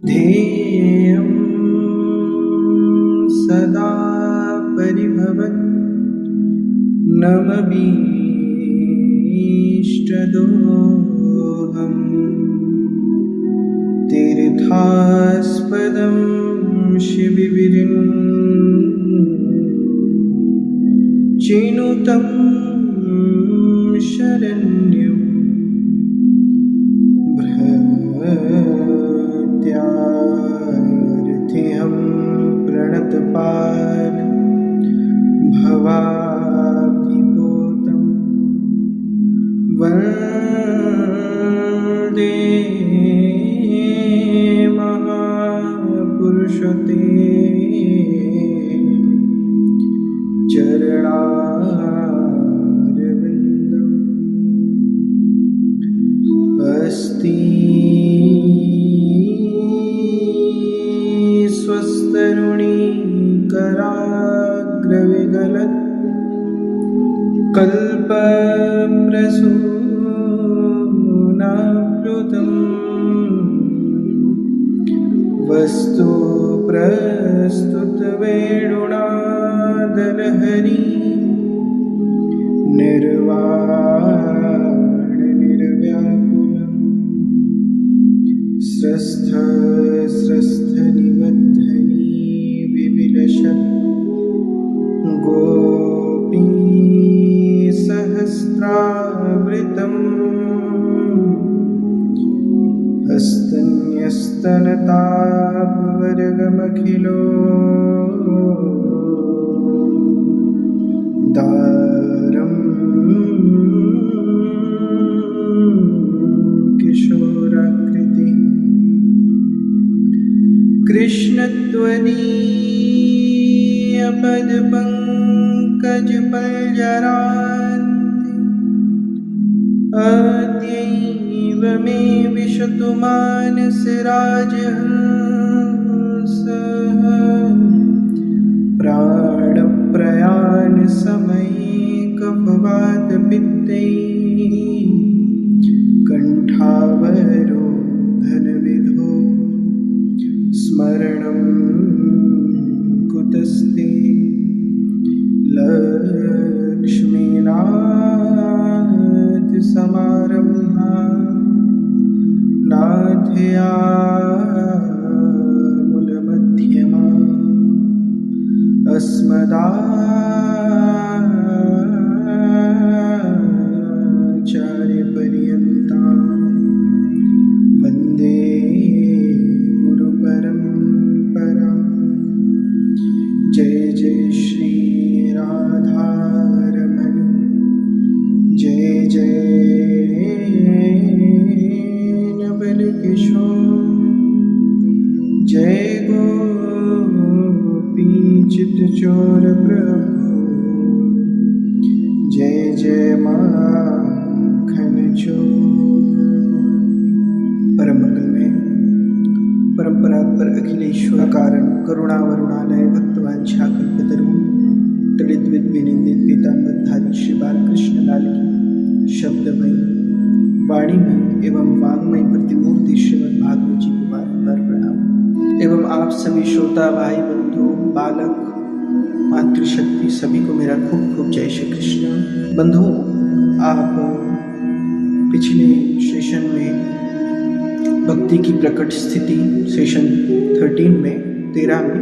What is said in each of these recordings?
ध्येयं सदा परिभवन् नमभीष्टदोहम् तीर्थास्पदं शिबिविरिं चिनुतं शरण्यं भृत्यार्थिहं प्रणतपाल भवाब्धिपोतं वन्दे महापुरुषते चरणारविन्दम् अस्ति स्वस्तरुणीकराग्रविगलत् कल्पप्रसूनाप्लुतम् वस्तु प्रस्तुतवेणुनादलहरी निर्वाणनिर्व्याकुलम् स्रस्थनिबद्धनी विविलसत् गोपीसहस्रावृतम् हस्तन्यस्तनतापवर्गमखिलो दारं किशोराकृति कृष्णत्वदीयपदपङ्कजपल्जरान्ति अद्यैव मे विशतु मानसे राजहंसः प्राणप्रयाणसमये कफवातपित्तैः कण्ठावरोधनविधौ स्मरणं कुतस्ते लक्ष्मीनाथसमारम्भा नाथयामुलमध्यमा अस्मदाचार्यपर्यन्तां वन्दे गुरुपरम्परां। जय जय श्री राधारमण, जय जय नवलकिशोर, जय गोपीचितचोर प्रभु, जय जय माखन चोर। परम मंगल में परम्परात्पर अखिलेश्वर कारण करुणावरुणालय भक्तवांछा कल्पतरु तड़ित विनिंदित पीताम्बरधारी श्री बालकृष्ण लाल की शब्दमयी वाणीमय एवं वांगमय प्रतिमूर्ति श्रीमद् भागवत जी को बारंबार प्रणाम। एवं आप सभी श्रोता भाई बंधु बालक मातृशक्ति सभी को मेरा खूब खूब जय श्री कृष्ण। बंधुओं, आप पिछले सेशन में भक्ति की प्रकट स्थिति सेशन 13 में 13 में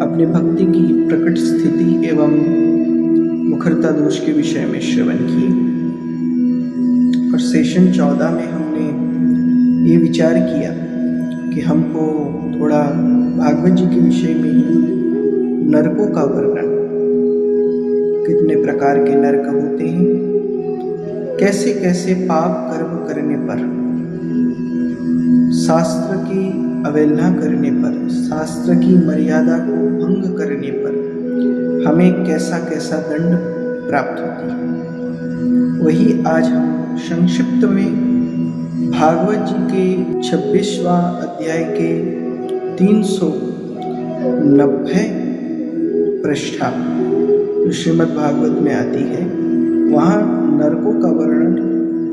अपने भक्ति की प्रकट स्थिति एवं मुखरता दोष के विषय में श्रवण किए और सेशन 14 में हमने ये विचार किया कि हमको थोड़ा भागवत जी के विषय में ही नरकों का वर्णन, कितने प्रकार के नरक होते हैं, कैसे कैसे पाप कर्म करने पर, शास्त्र की अवहेलना करने पर, शास्त्र की मर्यादा को भंग करने पर हमें कैसा कैसा दंड प्राप्त होती है। वही आज हम संक्षिप्त में भागवत जी के 26वां अध्याय के 390 पृष्ठा जो श्रीमद् भागवत में आती है, वहाँ नरकों का वर्णन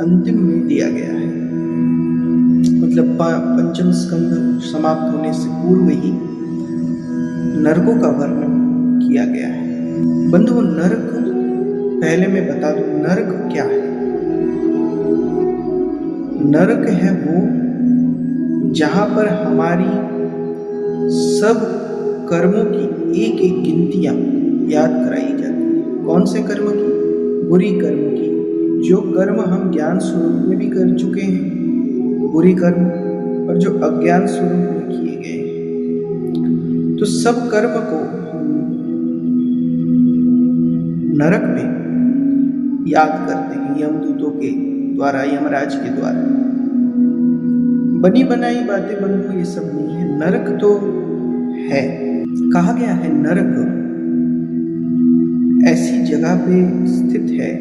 अंतिम में दिया गया है। मतलब पंचम स्कंद समाप्त होने से पूर्व ही नरकों का वर्णन किया गया है। बंधुओं, नरक, पहले मैं बता दूं नरक क्या है। नरक है वो जहां पर हमारी सब कर्मों की एक एक गिनतियां याद कराई जाती है। कौन से कर्म की? बुरी कर्म की, जो कर्म हम ज्ञान स्वरूप में भी कर चुके हैं, बुरी कर्म, और जो अज्ञान स्वरूप में किए गए हैं। तो सब कर्म को नरक में याद करते हैं यमदूतों के द्वारा, यमराज के द्वारा। बनी बनाई बातें बंधु ये सब नहीं है, नरक तो है। कहा गया है नरक ऐसी जगह पे स्थित है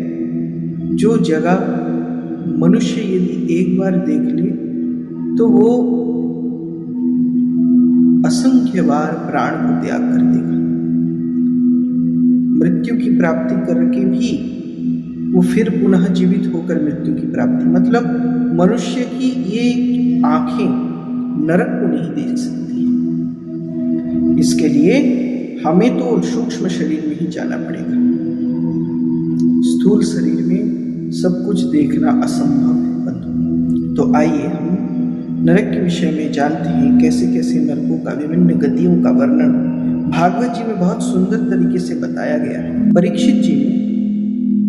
जो जगह मनुष्य यदि एक बार देख ले तो वो असंख्य बार प्राण को त्याग कर देगा। मृत्यु की प्राप्ति करके भी वो फिर पुनः जीवित होकर मृत्यु की प्राप्ति, मतलब मनुष्य की ये आंखें नरक को नहीं देख सकती। इसके लिए हमें तो सूक्ष्म शरीर में ही जाना पड़ेगा। स्थूल शरीर में सब कुछ देखना असंभव है बंधु। तो आइए हम नरक के विषय में जानते हैं, कैसे कैसे नरकों का, विभिन्न गतियों का वर्णन भागवत जी में बहुत सुंदर तरीके से बताया गया है। परीक्षित जी ने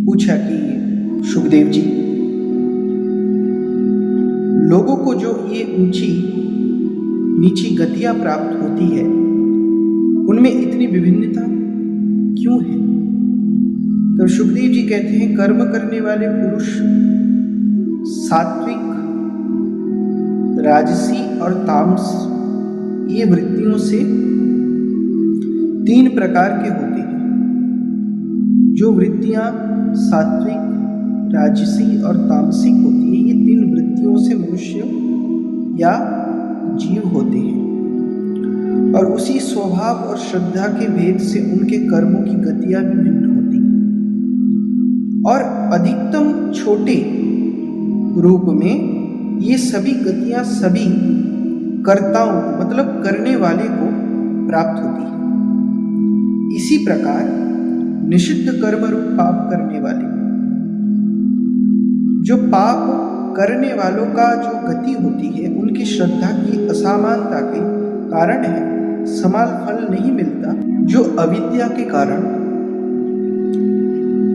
पूछा कि सुखदेव जी, लोगों को जो ये ऊंची नीची गतियां प्राप्त होती है उनमें इतनी विभिन्नता क्यों है? तो सुखदेव जी कहते हैं, कर्म करने वाले पुरुष सात्विक, राजसी और तामस ये वृत्तियों से 3 प्रकार के होते हैं। जो वृत्तियां सात्विक, राजसी और तामसिक होती है, ये 3 वृत्तियों से मनुष्य या जीव होते हैं, और उसी स्वभाव और श्रद्धा के भेद से उनके कर्मों की गतियां भी भिन्न होती हैं। और अधिकतम छोटे रूप में ये सभी गतियां सभी कर्ताओं, मतलब करने वाले को प्राप्त होती है। इसी प्रकार निषिद्ध कर्म रूप पाप करने वाले, जो पाप करने वालों का जो गति होती है, उनकी श्रद्धा की असमानता के कारण है समान फल नहीं मिलता, जो अविद्या के कारण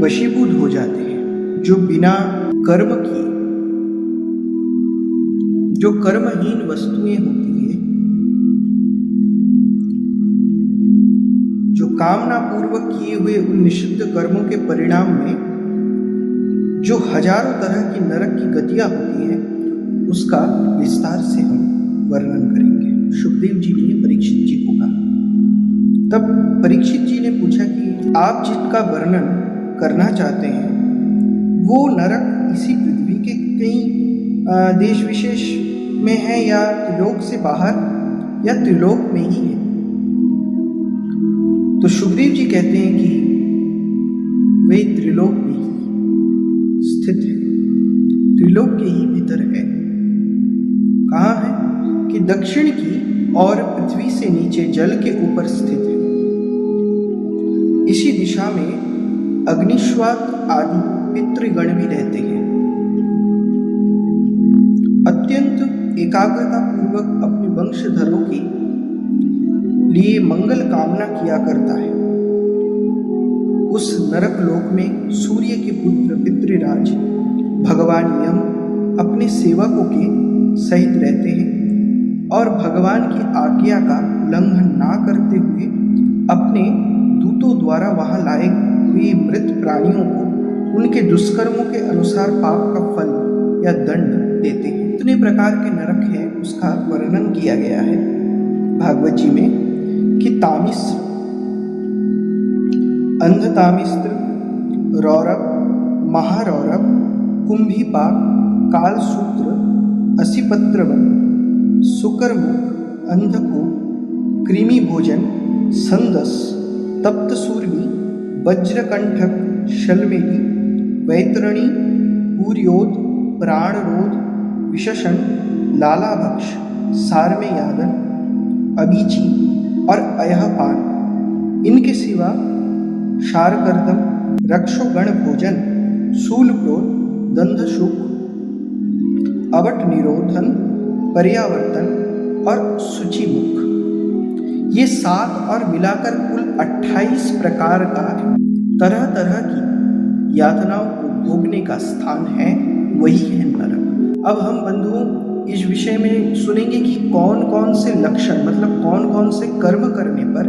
वशीभूत हो जाते हैं, जो बिना कर्म की, जो कर्महीन वस्तुएं होती है, जो कामना पूर्वक किए हुए उन निषिद्ध कर्मों के परिणाम में जो हजारों तरह की नरक की गतियां होती हैं, उसका विस्तार से हम वर्णन करेंगे। सुखदेव जी ने परीक्षित जी को कहा। तब परीक्षित जी ने पूछा कि आप जिसका वर्णन करना चाहते हैं वो नरक इसी पृथ्वी के कई देश विशेष में है, या त्रिलोक से बाहर, या त्रिलोक में ही है? तो सुखदेव जी कहते हैं कि वही त्रिलोक में ही स्थित है, त्रिलोक के ही भीतर है। कहाँ है? कि दक्षिण की और पृथ्वी से नीचे जल के ऊपर स्थित है। इसी दिशा में अग्निश्वात आदि पितृगण भी रहते हैं। अत्यंत एकाग्रता पूर्वक अपने वंशधरों के लिए मंगल कामना किया करता है। उस नरक लोक में सूर्य के पुत्र पितृराज भगवान यम अपने सेवकों के सहित रहते हैं, और भगवान की आज्ञा का उल्लंघन ना करते हुए अपने दूतों द्वारा वहां लाए हुए मृत प्राणियों को उनके दुष्कर्मों के अनुसार पाप का फल या दंड देते हैं। इतने प्रकार के नरक है, उसका वर्णन किया गया है भागवत जी में कि तामिस्र, अंधतामिस्र, रौरव, महारौरव, कुंभीपाक, कालसूत्र, असिपत्रवन, सुकरमुख, अंधकूप, कृमि भोजन, संदस, तप्तसूर्मी, वज्रकंठक, शलमेली, वैतरणी, पूर्योद, प्राणरोध, विशशन, लालाभक्ष, सारमेयादन, अबीची और अयहपान। इनके सिवा शारकर्दम, रक्षोगण भोजन, शूलक्रोध, दंधशुक, अवट निरोधन, पर्यावर्तन और शुचिमुख, ये 7 और मिलाकर कुल 28 प्रकार का तरह तरह की यातनाओं को भोगने का स्थान है, वही है नरक। अब हम बंधुओं इस विषय में सुनेंगे कि कौन कौन से लक्षण, मतलब कौन कौन से कर्म करने पर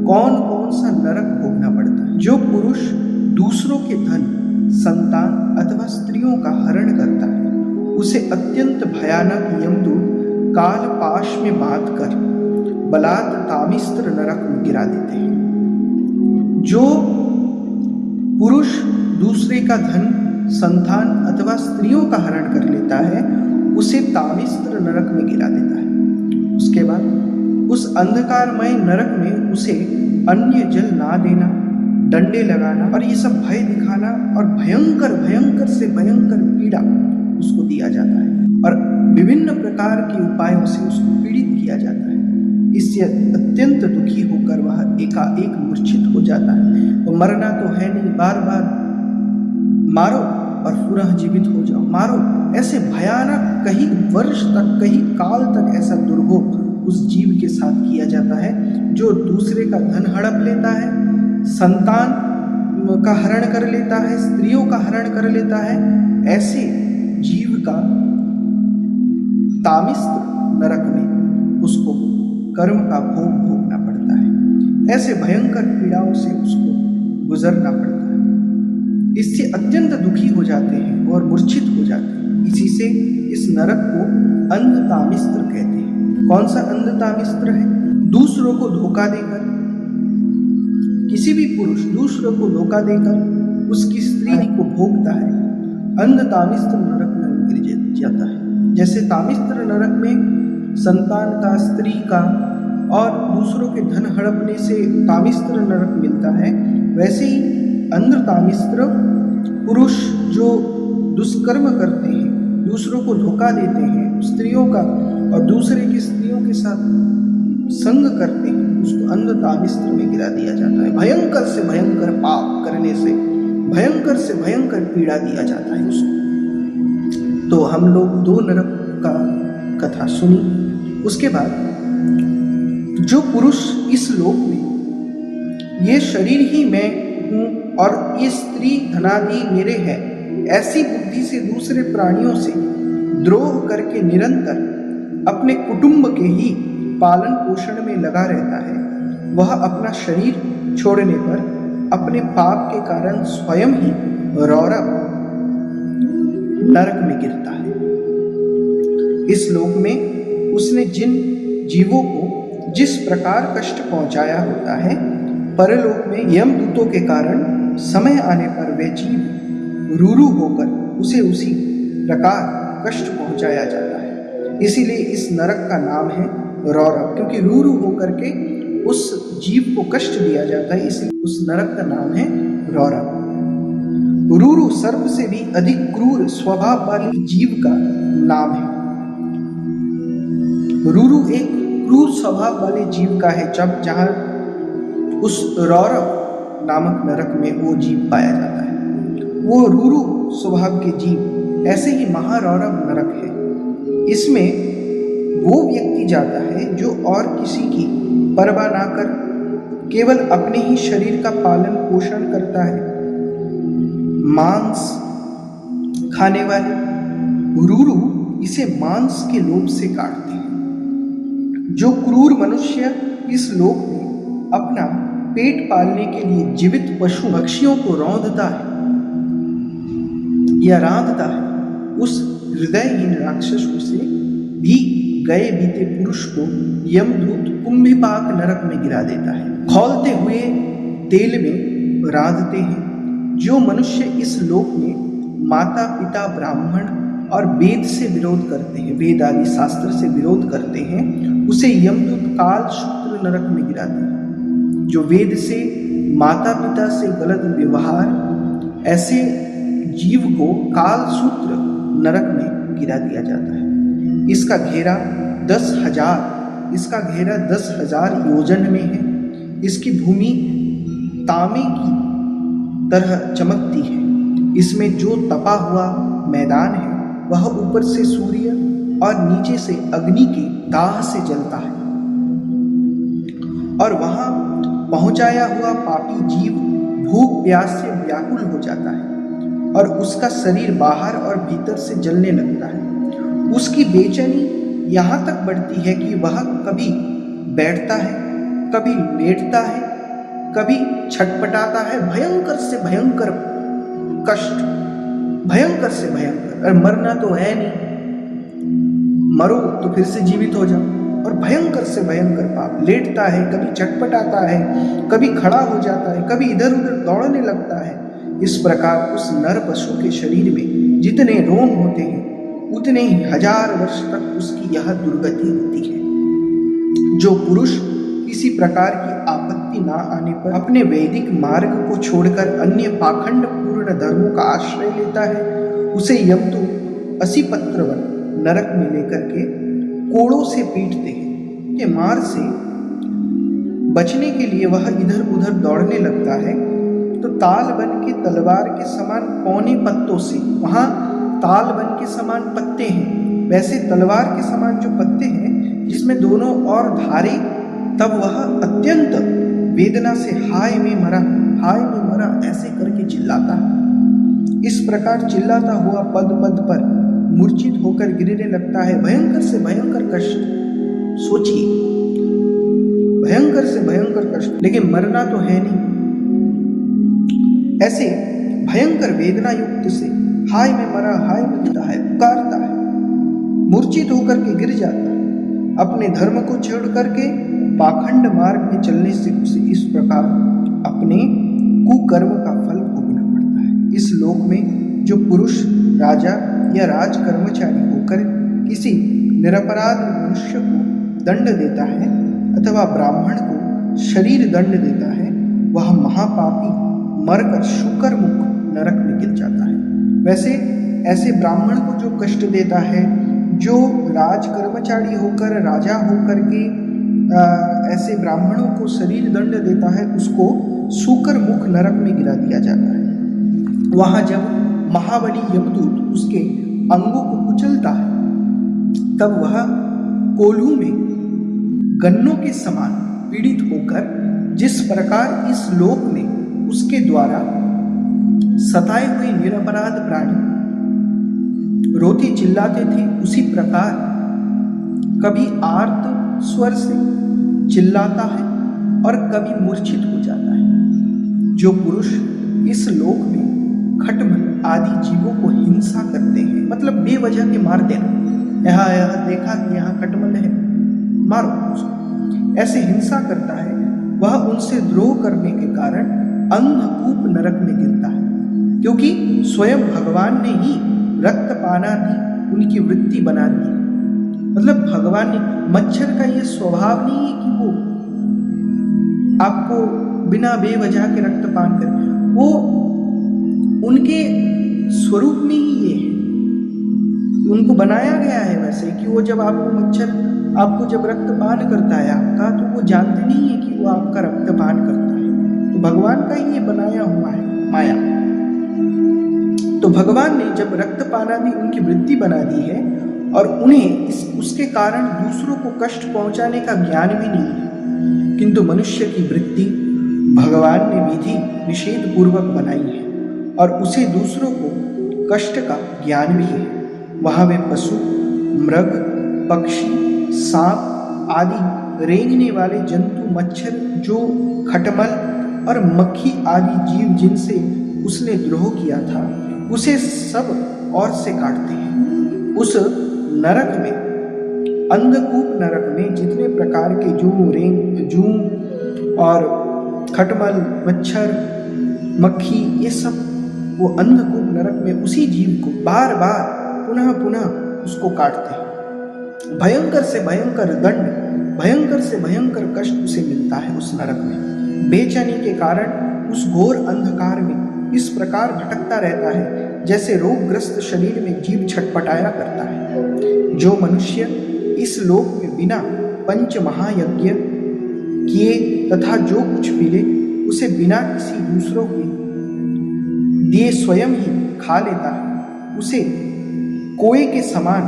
कौन कौन सा नरक भोगना पड़ता है। जो पुरुष दूसरों के धन, संतान अथवा स्त्रियों का हरण करता है, उसे अत्यंत भयानक यमदूत काल पाश में बांधकर बलात् तामिस्त्र नरक में गिरा देते हैं। जो पुरुष दूसरे का धन, संतान अथवा स्त्रियों का हरण कर लेता है, उसे तामिस्त्र नरक में गिरा देता है। उसके बाद उस अंधकारमय नरक में उसे अन्य जल ना देना, डंडे लगाना और ये सब भय दिखाना और भयंकर भयंकर से भयंकर पीड़ा उसको दिया जाता है और विभिन्न प्रकार के उपायों से उसको पीड़ित किया जाता है। इससे अत्यंत दुखी होकर वह एकाएक मूर्छित हो जाता है। वो मरना तो है नहीं, बार बार मारो और पुनः जीवित हो जाओ, मारो, ऐसे भयानक कई वर्ष तक, कई काल तक ऐसा दुर्भोग उस जीव के साथ किया जाता है जो दूसरे का धन हड़प लेता है, संतान का हरण कर लेता है, स्त्रियों का हरण कर लेता है। ऐसे जीव का तामिस्त्र नरक में उसको कर्म का भोग भोगना पड़ता है। ऐसे भयंकर पीड़ाओं से उसको गुजरना पड़ता है। इससे अत्यंत दुखी हो जाते हैं और मूर्छित हो जाते हैं। इसी से इस नरक को अंधतामिस्त्र कहते हैं। कौन सा अंधतामिस्त्र है? दूसरों को धोखा देकर, किसी भी पुरुष दूसरों को धोखा देकर उसकी स्त्री को भोगता है, अंधतामिस्त्र नरक में गिर जाता है। जैसे तामिस्त्र नरक में संतान का, स्त्री का और दूसरों के धन हड़पने से तामिस्त्र नरक मिलता है, वैसे ही अंधतामिस्त्र पुरुष जो दुष्कर्म करते हैं, दूसरों को धोखा देते हैं, स्त्रियों का और दूसरे की स्त्रियों के साथ संग करते हैं, उसको अंधतामिस्त्र में गिरा दिया जाता है। भयंकर से भयंकर पाप करने से भयंकर से भयंकर पीड़ा दिया जाता है उसको। तो हम लोग 2 नरक का कथा सुनी। उसके बाद जो पुरुष इस लोक में ये शरीर ही मैं हूँ और ये स्त्री धनादि मेरे हैं, ऐसी बुद्धि से दूसरे प्राणियों से द्रोह करके निरंतर अपने कुटुंब के ही पालन पोषण में लगा रहता है, वह अपना शरीर छोड़ने पर अपने पाप के कारण स्वयं ही रौरव नरक में गिरता है। इस लोक में उसने जिन जीवों को जिस प्रकार कष्ट पहुंचाया होता है, परलोक में यमदूतों के कारण समय आने पर वे जीव रूरू होकर उसे उसी प्रकार कष्ट पहुंचाया जाता है। इसीलिए इस नरक का नाम है रौरव, क्योंकि रूरू होकर के उस जीव को कष्ट दिया जाता है, इसलिए उस नरक का नाम है रौरव। रूरू सर्प से भी अधिक क्रूर स्वभाव वाली जीव का नाम है। रूरू एक क्रूर स्वभाव वाले जीव का है, जहां उस रौरव नामक नरक में वो जीव पाया जाता है। वो रूरू स्वभाव के जीव ऐसे ही महारौरव नरक है। इसमें वो व्यक्ति जाता है जो और किसी की परवाह ना कर केवल अपने ही शरीर का पालन पोषण करता है। मांस खाने वाले रूरू इसे मांस के लोभ से काटते हैं। जो क्रूर मनुष्य इस लोक में अपना पेट पालने के लिए जीवित पशु पक्षियों को रौंदता है या रांधता है, उस हृदयहीन राक्षसों से भी गए बीते पुरुष को यमदूत कुंभिपाक नरक में गिरा देता है। खौलते हुए तेल में रांधते हैं। जो मनुष्य इस लोक में माता पिता ब्राह्मण और वेद से विरोध करते हैं, वेद आदि शास्त्र से विरोध करते हैं, उसे यमदूत काल सूत्र नरक में गिराते हैं। जो वेद से, माता पिता से गलत व्यवहार, ऐसे जीव को काल सूत्र नरक में गिरा दिया जाता है। इसका घेरा 10,000 योजन में है। इसकी भूमि तांबे की तरह चमकती है। इसमें जो तपा हुआ मैदान है वह ऊपर से सूर्य और नीचे से अग्नि के दाह से जलता है, और वहां पहुंचाया हुआ पापी जीव भूख प्यास से व्याकुल हो जाता है और उसका शरीर बाहर और भीतर से जलने लगता है। उसकी बेचैनी यहाँ तक बढ़ती है कि वह कभी बैठता है, कभी लेटता है, कभी छटपटाता है। भयंकर से भयंकर कष्ट, भयंकर से भयंकर। और मरना तो है नहीं, मरो तो फिर से जीवित हो जाओ। और भयंकर से भयंकर पाप। लेटता है, कभी छटपटाता है, कभी खड़ा हो जाता है, कभी इधर उधर दौड़ने लगता है। इस प्रकार उस नर पशु के शरीर में जितने रोम होते हैं उतने ही 1000 वर्ष तक उसकी यह दुर्गति होती है। जो पुरुष किसी प्रकार की आपत्ति ना आने पर अपने वैदिक मार्ग को छोड़कर अन्य पाखंड पूर्ण धर्मों का आश्रय लेता है, उसे यमदूत असिपत्रवन नरक में लेकर के कोड़ों से पीटते हैं। के मार से बचने के लिए वह इधर उधर दौड़ने लगता है तो ताल बन के तलवार के समान पौने पत्तों से, वहां ताल बन के समान पत्ते हैं, वैसे तलवार के समान जो पत्ते हैं जिसमें दोनों और धारे, तब वह अत्यंत वेदना से हाय में मरा ऐसे करके चिल्लाता है। इस प्रकार चिल्लाता हुआ पद पद पर मूर्छित होकर गिरने लगता है। भयंकर से भयंकर कष्ट, सोचिए, भयंकर से भयंकर कष्ट, लेकिन मरना तो है नहीं। ऐसे भयंकर वेदना युक्त से हाय में मरा, हाय में गिरता है, पुकारता है, मूर्छित होकर के गिर जाता है। अपने धर्म को छोड़ करके पाखंड मार्ग में चलने से उसे इस प्रकार अपने कुकर्म का फल भोगना पड़ता है। इस लोक में जो पुरुष राजा या राज कर्मचारी होकर किसी निरपराध मनुष्य को दंड देता है अथवा ब्राह्मण को शरीर दंड देता है, वह महापापी मरकर शुकर मुख नरक में गिर जाता है। वैसे ऐसे ब्राह्मण को जो कष्ट देता है, जो राज कर्मचारी होकर राजा होकर के ऐसे ब्राह्मणों को शरीर दंड देता है, उसको शुकर मुख नरक में गिरा दिया जाता है। वहां जब महाबली यमदूत उसके अंगों को कुचलता है, तब वह कोल्हू में गन्नों के समान पीड़ित होकर जिस प्रकार इस लोक में उसके द्वारा सताए हुए निरपराध प्राणी रोते चिल्लाते थे, उसी प्रकार कभी आर्त स्वर से चिल्लाता है और कभी मूर्छित हो जाता है। जो पुरुष इस लोक में खटमल आदि जीवों को हिंसा करते हैं, मतलब बेवजह के मार देना, यह देखा कि यहाँ खटमल है, मारो उसको, ऐसे हिंसा करता है, वह उनसे द्रोह करने के कारण अंधकूप नरक में गिरता है। क्योंकि स्वयं भगवान ने ही रक्तपानादि उनकी वृत्ति बना दी है। मतलब भगवान ने, मच्छर का ये स्वभाव नहीं है कि वो आपको बिना बेवजह के रक्तपान करे, वो उनके स्वरूप में ही ये है, उनको बनाया गया है वैसे कि वो जब आपको मच्छर आपको जब रक्तपान करता है आपका, तो वो जानते नहीं है कि वो आपका रक्तपान करता है। तो भगवान का ही ये बनाया हुआ है माया। तो भगवान ने जब रक्तपानादि उनकी वृत्ति बना दी है और उन्हें उसके कारण दूसरों को कष्ट पहुंचाने का ज्ञान भी नहीं है, किंतु मनुष्य की वृत्ति भगवान ने विधि निषेध पूर्वक बनाई है और उसे दूसरों को कष्ट का ज्ञान भी है। वहां वे पशु, मृग, पक्षी, सांप आदि रेंगने वाले जंतु, मच्छर, जो खटमल और मक्खी आदि जीव जिनसे उसने द्रोह किया था, उसे सब और से काटते हैं। उस नरक में, अंधकूप नरक में जितने प्रकार के जू और खटमल, मच्छर, मक्खी, ये सब वो अंधकूप नरक में उसी जीव को बार बार पुनः पुनः उसको काटते हैं। भयंकर से भयंकर दंड, भयंकर से भयंकर कष्ट उसे मिलता है उस नरक में। बेचैनी के कारण उस घोर अंधकार में इस प्रकार भटकता रहता है जैसे रोगग्रस्त शरीर में जीव छटपटाया करता है। जो मनुष्य इस लोक में बिना पंच महायज्ञ किए तथा जो कुछ मिले उसे बिना किसी दूसरों के दिए स्वयं ही खा लेता है, उसे कोए के समान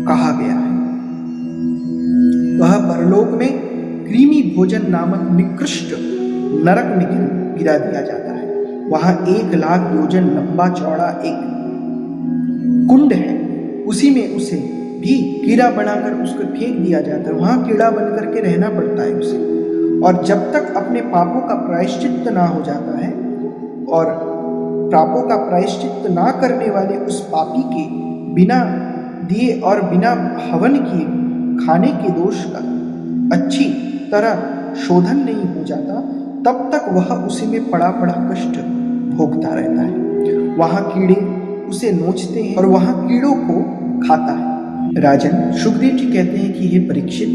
कहा गया है। वह परलोक में कृमि भोजन नामक निकृष्ट नरक में गिरा दिया जाता है। वहां 1,00,000 योजन लंबा चौड़ा एक कुंड है, उसी में उसे भी कीड़ा बनाकर उसको फेंक दिया जाता है। वहां कीड़ा बन करके रहना पड़ता है उसे, और जब तक अपने पापों का प्रायश्चित्त ना हो जाता है, और पापों का प्रायश्चित्त ना करने वाले उस पापी के बिना दिए और बिना हवन किए खाने के दोष का अच्छी तरह शोधन नहीं हो जाता, तब तक वह उसी में पड़ा पड़ा कष्ट भोगता रहता है। वहां कीड़े उसे नोचते हैं और वहां कीड़ों को खाता है। राजन, सुखदेव जी कहते हैं कि हे परीक्षित,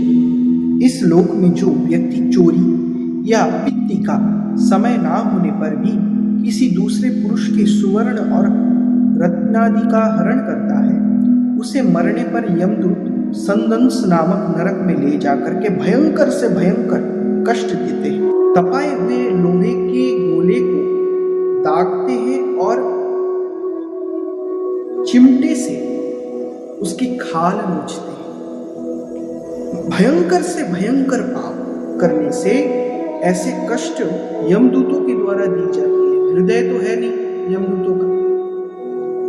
इस लोक में जो व्यक्ति चोरी या वित्ती का समय ना होने पर भी किसी दूसरे पुरुष के सुवर्ण और रत्नादि का हरण करता है, उसे मरने पर यमदूत संदंस नामक नरक में ले जाकर के भयंकर से भयंकर कष्ट देते हैं। तपाए हुए लोहे के गोले को दागते हैं और चिमटे से उसकी खाल नोचते हैं। भयंकर से भयंकर पाप करने से ऐसे कष्ट यमदूतों के द्वारा दी जाती है। हृदय तो है नहीं यमदूतों का,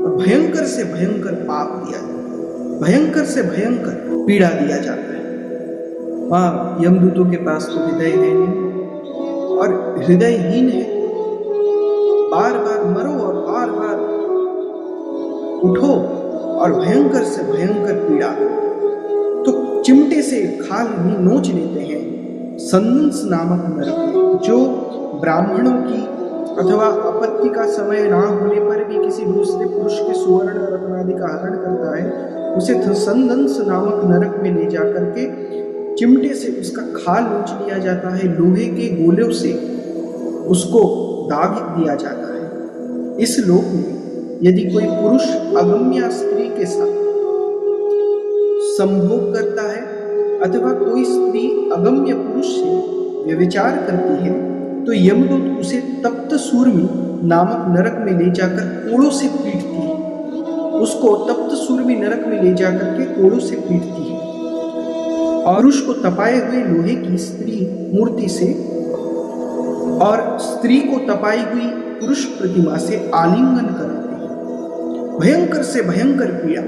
और भयंकर से भयंकर पाप दिया जाता है, भयंकर से भयंकर पीड़ा दिया जाता है। वहां यमदूतों के पास तो हृदय है नहीं, और हृदयहीन है। बार बार मरो और बार बार उठो, और भयंकर से भयंकर पीड़ा तो चिमटे से खाल भी नोच लेते हैं संदंस नामक नरक में। जो ब्राह्मणों की अथवा आपत्ति का समय ना होने पर भी किसी दूसरे पुरुष के सुवर्ण रत्नादि का हरण करता है, उसे संदंस नामक नरक में ले जाकर के चिमटे से उसका खाल नोच लिया जाता है, लोहे के गोलों से उसको दाग दिया जाता है। इस लोक में यदि कोई पुरुष अगम्या स्त्री के साथ संभोग करता है अथवा कोई स्त्री अगम्य पुरुष से व्यभिचार करती है, तो यमदूत उसे तप्त सूर्मी नामक नरक में ले जाकर कोड़ों से पीटती है। उसको तप्त सूर्मी नरक में ले जाकर के कोड़ों से पीटती है, और उसको तपाए हुए लोहे की स्त्री मूर्ति से और स्त्री को तपाई हुई पुरुष प्रतिमा से आलिंगन कराते हैं। भयंकर से भयंकर पीड़ा।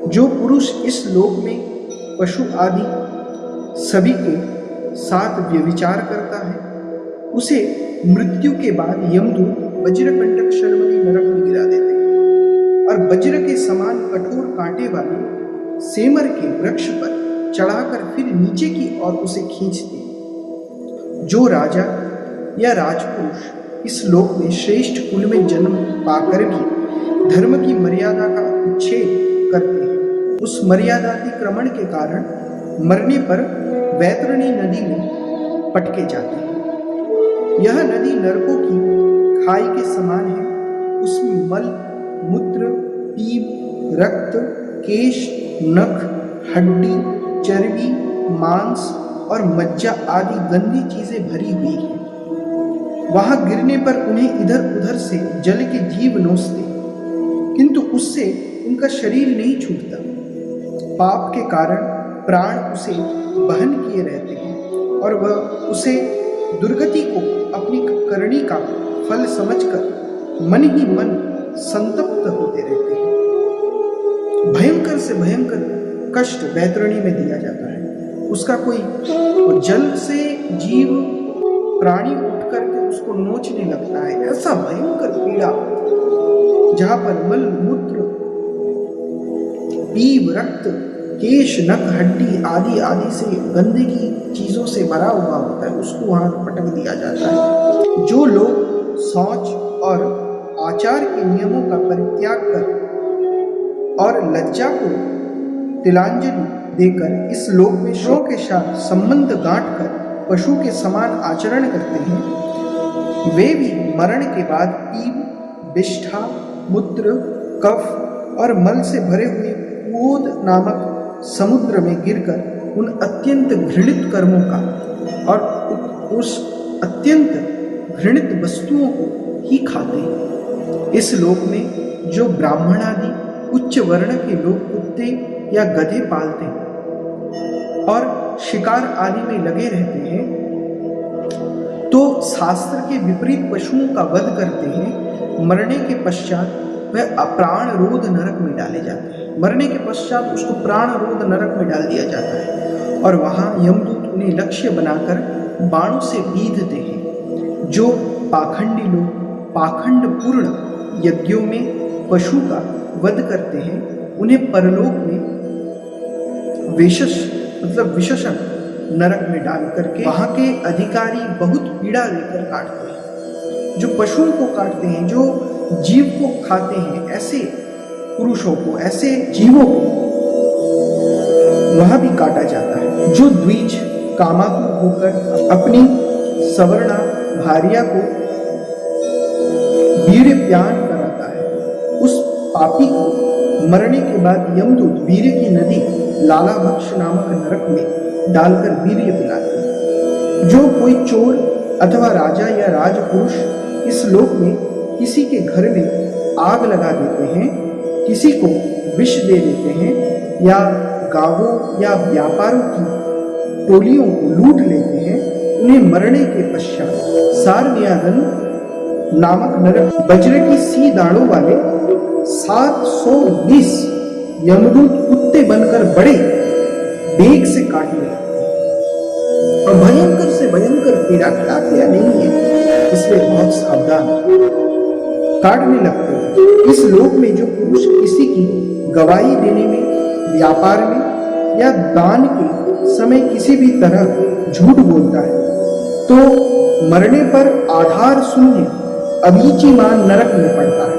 जो पुरुष इस लोक में पशु आदि सभी के साथ व्यभिचार करता है, उसे मृत्यु के बाद यमदूत वज्रकंटक शर्मणी नरक में गिरा देते हैं, और वज्र के समान कठोर कांटे वाले सेमर के वृक्ष पर चढ़ाकर फिर नीचे की ओर उसे खींचते हैं। जो राजा या राजपुरुष इस लोक में श्रेष्ठ कुल में जन्म पाकर भी धर्म की मर्यादा का उच्छेद करते हैं, उस मर्यादातिक्रमण के कारण मरने पर वैतरणी नदी में पटके जाते हैं। यह नदी नरकों की खाई के समान है। उसमें मल, मूत्र, पीप, रक्त, केश, नख, हड्डी, चर्बी, मांस और मज्जा आदि गंदी चीजें भरी हुई हैं। वहां गिरने पर उन्हें इधर उधर से जल के जीव नोचते, किंतु उससे उनका शरीर नहीं छूटता। पाप के कारण प्राण उसे बहन किए रहते हैं, और वह उसे दुर्गति को अपनी करनी का फल समझकर मन ही मन संतप्त होते रहते हैं। भयंकर से भयंकर कष्ट वैतरणी में दिया जाता है। उसका कोई जल से जीव प्राणी उठ करके उसको नोचने लगता है। ऐसा भयंकर पीड़ा, जहां पर मल, मूत्र, पीप, रक्त, केश, नख, हड्डी आदि आदि से गंदगी चीजों से भरा हुआ होता है, उसको वहां पटक दिया जाता है। जो लोग शौच और आचार के नियमों का परित्याग कर और लज्जा को तिलांजलि देकर इस लोक में शो के साथ संबंध गांठ कर पशु के समान आचरण करते हैं, वे भी मरण के बाद पीप, विष्ठा, मूत्र, कफ और मल से भरे हुए क्रोध नामक समुद्र में गिरकर उन अत्यंत घृणित कर्मों का और उस अत्यंत घृणित वस्तुओं को ही खाते हैं। इस लोक में जो ब्राह्मण आदि उच्च वर्ण के लोग कुत्ते या गधे पालते हैं और शिकार आदि में लगे रहते हैं, तो शास्त्र के विपरीत पशुओं का वध करते हैं। मरने के पश्चात वह अप्राण रोध नरक में डाले जाते हैं। मरने के पश्चात उसको प्राण रोध नरक में डाल दिया जाता है और वहाँ यमदूत उन्हें लक्ष्य बनाकर बाणों से बीधते हैं। जो पाखंडी लोग पाखंड पूर्ण यज्ञों में पशु का वध करते हैं, उन्हें परलोक में विशेषण नरक में डाल करके वहाँ के अधिकारी बहुत पीड़ा देकर काटते हैं। जो पशुओं को काटते हैं, जो जीव को खाते हैं, ऐसे पुरुषों को, ऐसे जीवों को वह भी काटा जाता है। जो द्विज कामातुर होकर अपनी सवर्णा भार्या को वीर्य प्यान कराता है, उस पापी को मरने के बाद यमदूत वीर्य की नदी लालाभक्ष नामक नरक में डालकर वीर्य पिलाते हैं। जो कोई चोर अथवा राजा या राजपुरुष इस लोक में किसी के घर में आग लगा देते हैं, किसी को विष दे देते हैं या गांवों या व्यापारों की टोलियों को लूट लेते हैं, उन्हें मरने के पश्चात सारनियादन नामक नरक वज्र की सी दाढ़ों वाले 720 यमदूत कुत्ते बनकर बड़े बेग से काटने लगते हैं और भयंकर से भयंकर पीड़ा खिलाते या नहीं है, इसलिए बहुत सावधान काटने लगते हैं। इस लोक में जो पुरुष किसी की गवाही देने में, व्यापार में या दान के समय किसी भी तरह झूठ बोलता है, तो मरने पर आधार शून्य अवीचीमान नरक में पड़ता है।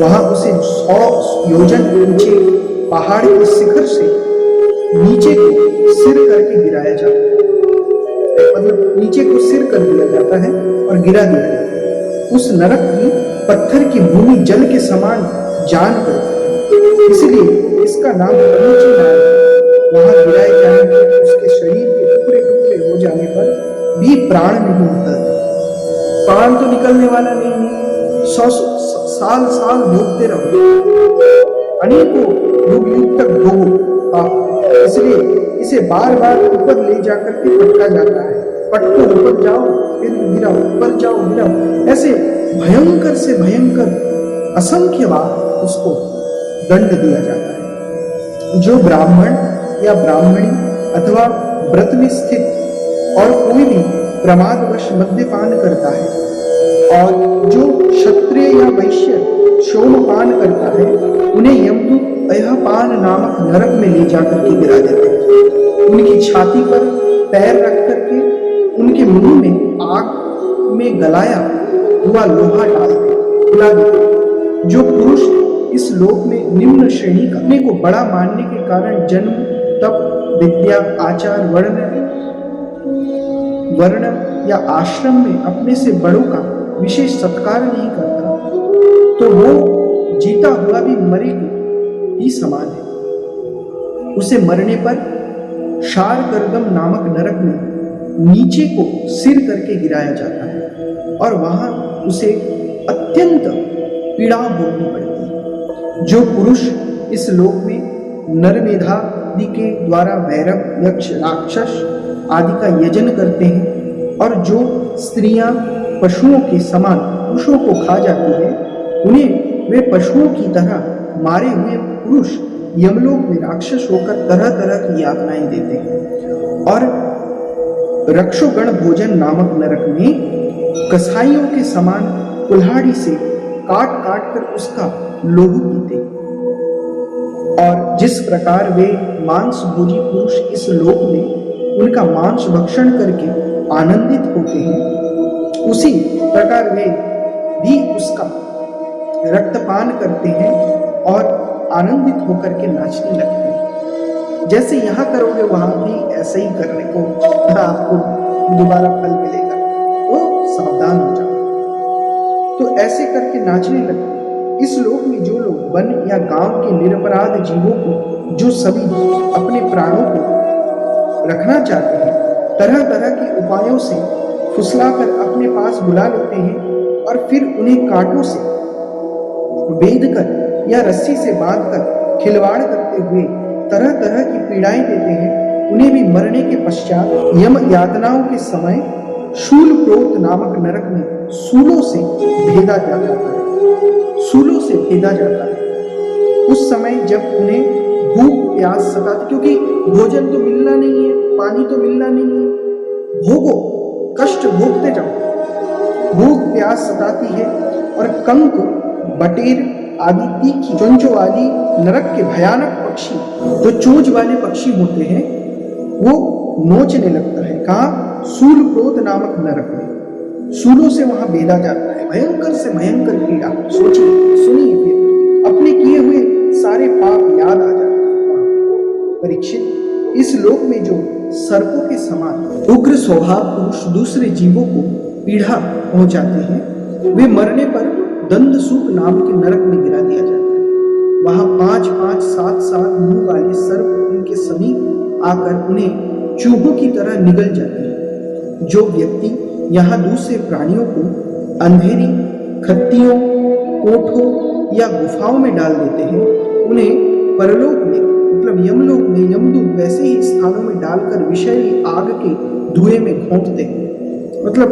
वहां उसे 100 योजन ऊंचे पहाड़ के शिखर से नीचे को सिर करके गिराया जाता है, मतलब नीचे को सिर कर दिया जाता है और गिरा दिया जाता है। उस नरक की पत्थर की भूमि जल के समान जान करती है, इसलिए इसका नाम अवीचीमान है। वहां गिराए जाने पर उसके शरीर के टुकड़े टुकड़े हो जाने पर भी प्राण नहीं निकलते। प्राण तो निकलने वाला नहीं है, 100 साल साल भोगते रहो, अनेकों युग तक भोगो। इसलिए इसे बार बार ऊपर ले जाकर के पटका जाता है। पटको, ऊपर जाओ फिर गिराओ, ऊपर जाओ गिराओ, ऐसे भयंकर से भयंकर असंख्य बार उसको दंड दिया जाता है। जो ब्राह्मण या ब्राह्मणी अथवा व्रत में स्थित और कोई भी प्रमादवश मद्यपान करता है और जो क्षत्रिय या वैश्य सोमपान करता है, उन्हें यमदूत अयहपान नामक नरक में ले जाकर के गिरा देते हैं। उनकी छाती पर पैर रख करके उनके मुंह में आग में गलाया हुआ लोहा डाल देते। जो पुरुष इस लोक में निम्न श्रेणी का अपने को बड़ा मानने के कारण जन्म, तप, विद्या, आचार, वर्ण या आश्रम में अपने से बड़ों का विशेष सत्कार नहीं करता, तो वो जीता हुआ भी मरे ही समान है। उसे मरने पर शारगर्दम नामक नरक में नीचे को सिर करके गिराया जाता है और वहां उसे अत्यंत पीड़ा भोगनी पड़ती है। जो पुरुष इस लोक में नरमेधादि के द्वारा भैरव, यक्ष, राक्षस आदि का यजन करते हैं और जो स्त्रियां पशुओं के समान पुरुषों को खा जाती है, उन्हें वे पशुओं की तरह मारे हुए पुरुष यमलोक में राक्षस होकर तरह तरह की यातनाएं देते हैं। और रक्षोगण भोजन नामक नरक में कसाईयों के समान कुल्हाड़ी से काट काट कर उसका लोहू पीते। और जिस प्रकार वे मांस भोजी पुरुष इस लोक में उनका मांस भक्षण करके आनंदित होते हैं, उसी प्रकार वे भी उसका रक्तपान करते हैं और आनंदित होकर के नाचने लगते हैं। जैसे यहाँ करोगे वहां भी ऐसे ही करने को आपको दोबारा फल मिलेगा, तो सावधान हो जाओ। तो ऐसे करके नाचने लगते हैं। इस लोक में जो लोग वन या गांव के निरपराध जीवों को, जो सभी अपने प्राणों को रखना चाहते हैं, तरह तरह के उपायों से फुसलाकर अपने पास बुला लेते हैं और फिर उन्हें कांटों से बेधकर या रस्सी से बांधकर खिलवाड़ करते हुए तरह तरह की पीड़ाएं देते हैं, उन्हें भी मरने के पश्चात यम यातनाओं के समय शूल प्रोत नामक नरक में सूलों से भेदा जाता है। सूलों से भेदा जाता है। उस समय जब उन्हें भूख प्यास सताती, क्योंकि भोजन तो मिलना नहीं है, पानी तो मिलना नहीं है, भोगो, कष्ट भोगते जाओ, भूख प्यास सताती है और कंक, बटेर आदि तीखी चोंचों वाली नरक के भयानक पक्षी, जो चोंच वाले पक्षी होते हैं, वो नोचने लगता है। कहाँ? सूल प्रोत नामक नरक में सूलों से वहां बेधा जाता है। भयंकर से भयंकर पीड़ा। सोचिए, सुनिए, फिर अपने किए हुए सारे पाप याद आ जाते हैं। परीक्षित, इस लोक में जो सर्पों के समान उग्र स्वभाव पुरुष दूसरे जीवों को पीड़ा पहुंचाते हैं, वे मरने पर दंदसूक नाम के नरक में गिरा दिया जाता है। वहां 5-5, 7-7 मुंह वाले सर्प उनके समीप आकर उन्हें चूहों की तरह निगल जाते हैं। जो व्यक्ति यहाँ दूसरे प्राणियों को अंधेरी खत्तियों, कोठों या गुफाओं में डाल देते हैं, उन्हें परलोक में, मतलब यमलोक में यमदूत वैसे ही स्थानों में डालकर विषैली आग के धुएं में घोंटते हैं। मतलब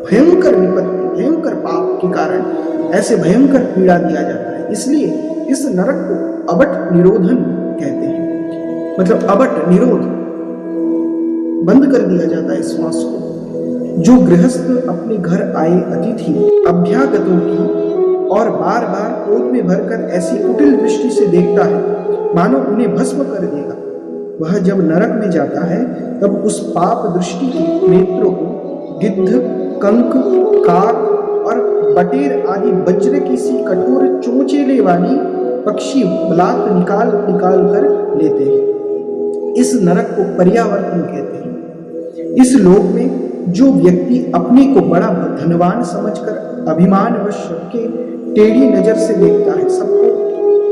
भयंकर विपत्ति, भयंकर पाप के कारण ऐसे भयंकर पीड़ा दिया जाता है। इसलिए इस नरक को अबट निरोधन कहते हैं। मतलब अबट, निरोध, बंद कर दिया जाता है श्वास को। जो गृहस्थ अपने घर आए अतिथि अभ्यागतों की और बार बार क्रोध में भरकर ऐसी कुटिल दृष्टि से देखता है मानो उन्हें भस्म कर देगा, वह जब नरक में जाता है तब उस पाप दृष्टि के नेत्रों को गिद्ध, कंक, काक और बटेर आदि वज्र की सी कठोर चोंचेले वाली पक्षी बलात् निकाल कर लेते हैं। इस नरक को पर्यावर्तन कहते हैं। इस लोक में जो व्यक्ति अपने को बड़ा धनवान समझकर अभिमानवश सबके टेढ़ी नजर से देखता है, सबको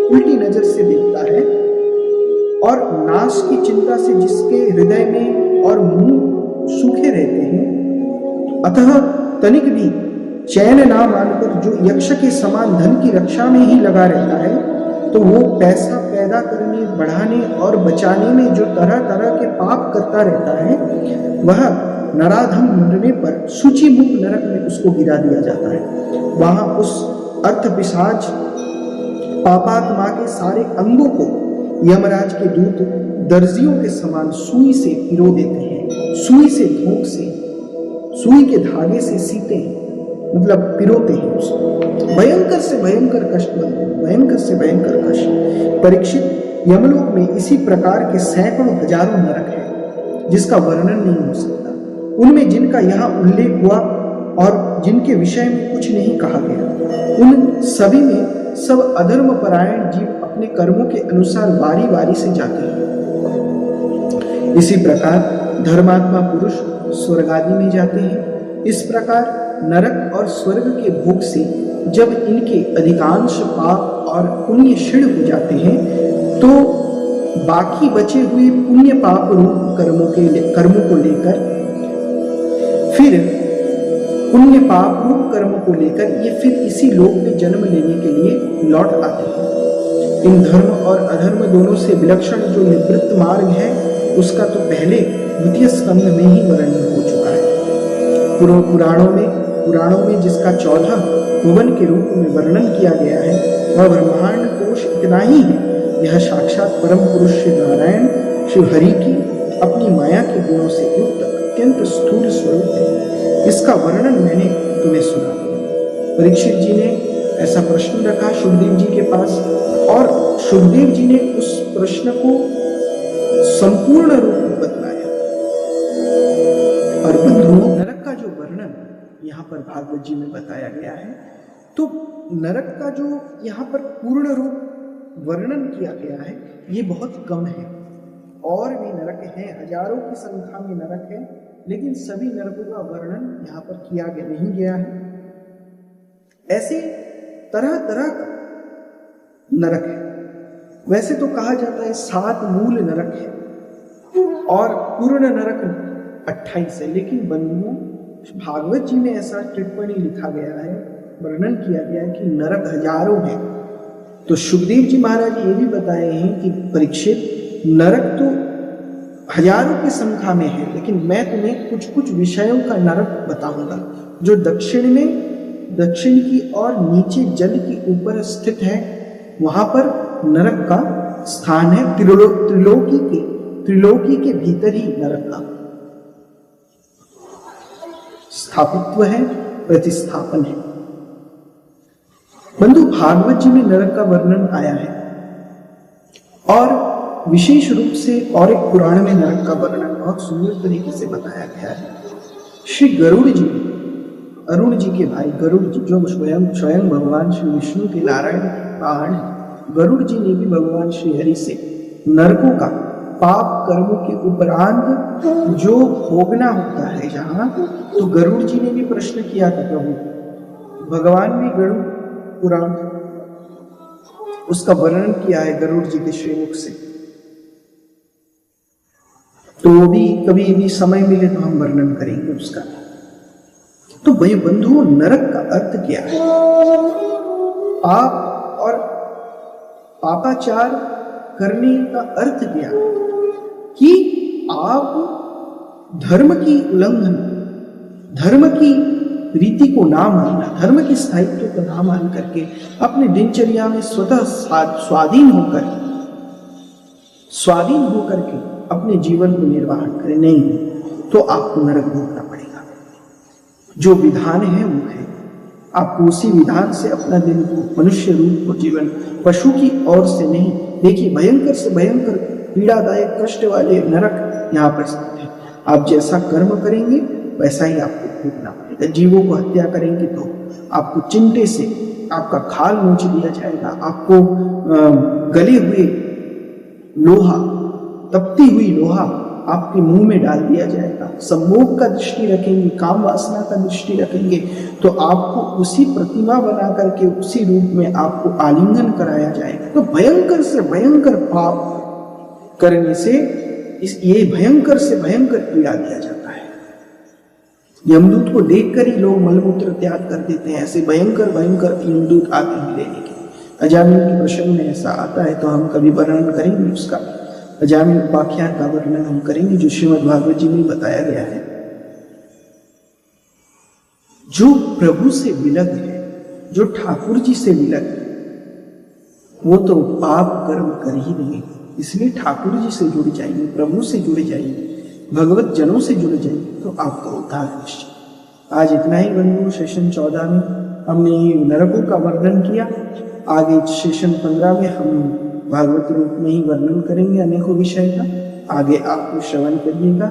उल्टी नजर से देखता है और नाश की चिंता से जिसके हृदय में और मुंह सूखे रहते हैं, अतः तनिक भी चैन ना मानकर जो यक्ष के समान धन की रक्षा में ही लगा रहता है, तो वो पैसा पैदा करने, बढ़ाने और बचाने में जो तरह तरह के पाप करता रहता है, वह नराधम मरने पर सूची मुख नरक में उसको गिरा दिया जाता है। वहां उस अर्थ पिशाच पापात्मा के सारे अंगों को यमराज के दूत दर्जियों के समान सुई से पिरो देते हैं। सुई से धोख से, सुई के धागे से सीते हैं, मतलब पिरोते हैं उसको। भयंकर से भयंकर कष्ट बनते हैं, भयंकर से भयंकर कष्ट। परीक्षित, यमलोक में इसी प्रकार के सैकड़ों हजारों नरक हैं जिसका वर्णन नहीं हो सकता। उनमें जिनका यहाँ उल्लेख हुआ और जिनके विषय में कुछ नहीं कहा गया, उन सभी में सब अधर्म परायण जीव अपने कर्मों के अनुसार बारी बारी से जाते हैं। इसी प्रकार धर्मात्मा पुरुष स्वर्ग आदि में जाते हैं। इस प्रकार नरक और स्वर्ग के भोग से जब इनके अधिकांश पाप और पुण्य क्षीण हो जाते हैं, तो बाकी बचे हुए पुण्य पाप रूप कर्मों को लेकर फिर पुण्य पाप रूप कर्मों को लेकर ये फिर इसी लोक में जन्म लेने के लिए लौट आते हैं। इन धर्म और अधर्म दोनों से विलक्षण जो निवृत्त मार्ग है, उसका तो पहले द्वितीय स्कंद में ही वर्णन हो चुका है। पुराणों में जिसका 14 भुवन के रूप में वर्णन किया गया है, वह ब्रह्मांड कोश इतना ही है। यह साक्षात परम पुरुष श्री नारायण श्री हरि की अपनी माया के गुणों से युक्त अत्यंत स्थूल स्वरूप है। इसका वर्णन मैंने तुम्हें सुना। परीक्षित जी ने ऐसा प्रश्न रखा सुखदेव जी के पास, और सुखदेव जी ने उस प्रश्न को संपूर्ण रूप में बतलाया। और बंधुओं, नरक का जो वर्णन यहाँ पर भागवत जी में बताया गया है, तो नरक का जो यहाँ पर पूर्ण रूप वर्णन किया गया है, ये बहुत कम है। और भी नरक हैं, हजारों की संख्या में नरक है, लेकिन सभी नरकों का वर्णन यहाँ पर किया नहीं गया है। ऐसे तरह तरह का नरक है। वैसे तो कहा जाता है 7 मूल नरक है और पूर्ण नरक 28 है, लेकिन बंधुओं भागवत जी में ऐसा टिप्पणी लिखा गया है, वर्णन किया गया है कि नरक हजारों है। तो सुखदेव जी महाराज ये भी बताए हैं कि परीक्षित, नरक तो हजारों की संख्या में है, लेकिन मैं तुम्हें कुछ कुछ विषयों का नरक बताऊंगा जो दक्षिण की और नीचे जल के ऊपर स्थित है। वहां पर नरक का स्थान है। त्रिलोकी के भीतर ही नरक का स्थापित्व है, प्रतिस्थापन है। बंधु भागवत जी में नरक का वर्णन आया है और विशेष रूप से और एक पुराण में नरक का वर्णन बहुत सुंदर तरीके से बताया गया है। श्री गरुड़ जी, अरुण जी के भाई गरुड़ जी, जो स्वयं भगवान श्री विष्णु के नारायण वाहन, गरुड़ जी ने भी भगवान श्री हरि से नरकों का पाप कर्मों के उपरांत जो भोगना होता है जहां, तो गरुड़ जी ने भी प्रश्न किया था प्रभु। भगवान ने गरुड़ पुराण उसका वर्णन किया है गरुड़ जी के श्रीमुख से। तो वो भी कभी भी समय मिले तो हम वर्णन करेंगे उसका। तो भाई बंधुओं, नरक का अर्थ क्या है? पाप और पापाचार करने का अर्थ क्या है? कि आप धर्म की उल्लंघन, धर्म की रीति को ना मानना, धर्म के स्थायित्व को ना मान करके अपने दिनचर्या में स्वतः स्वाधीन होकर के अपने जीवन को निर्वाह करें, नहीं तो आपको नरक भोगना पड़ेगा। जो विधान है वो है, आपको उसी विधान से अपना दिन को, मनुष्य रूप को जीवन, पशु की ओर से नहीं। देखिए, भयंकर से भयंकर पीड़ादायक कष्ट वाले नरक यहाँ पर स्थित है। आप जैसा कर्म करेंगे वैसा ही आपको भोगना पड़ेगा। जीवों को हत्या करेंगे तो आपको चिमटे से आपका खाल नोच दिया जाएगा, आपको गले हुए लोहा, तपती हुई लोहा आपके मुंह में डाल दिया जाएगा। सम्मोह का दृष्टि रखेंगे, काम वासना का दृष्टि रखेंगे तो आपको उसी प्रतिमा बना करके उसी रूप में आपको आलिंगन कराया जाएगा। तो भयंकर से भयंकर पाप करने से ये भयंकर से भयंकर पीड़ा दिया जाता है। यमदूत को देखकर ही लोग मलमूत्र त्याग कर देते हैं। ऐसे भयंकर भयंकर यमदूत आते हैं लेने के। अजामिल के प्रसंग में ऐसा आता है, तो हम कभी वर्णन करेंगे उसका। अजामिल उपाख्यान का वर्णन हम करेंगे जो श्रीमद् भागवत जी में बताया गया है। जो प्रभु से विलग है, जो ठाकुर जी से विलग है, वो तो पाप कर्म कर ही नहीं। इसलिए ठाकुर जी से जुड़ जाइए, प्रभु से जुड़ जाइए, भगवत जनों से जुड़ जाइए, तो आपको उद्धार निश्चित। आज इतना ही बंधु। सेशन 14 में हमने नरकों का वर्णन किया। आगे सेशन 15 में हम भागवत रूप में ही वर्णन करेंगे अनेकों विषय का। आगे आपको श्रवण करिएगा।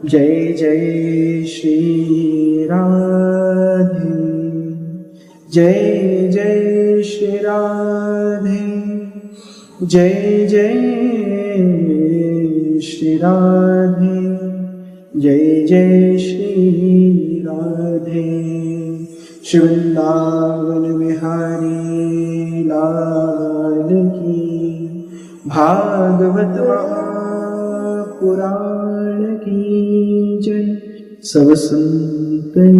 जय जय श्री राधे, जय जय श्री राधे, जय जय श्री राधे, जय जय श्री राधे। श्री वृंदावन बिहारी लाल की, भागवत पुराण की जय। सब संतन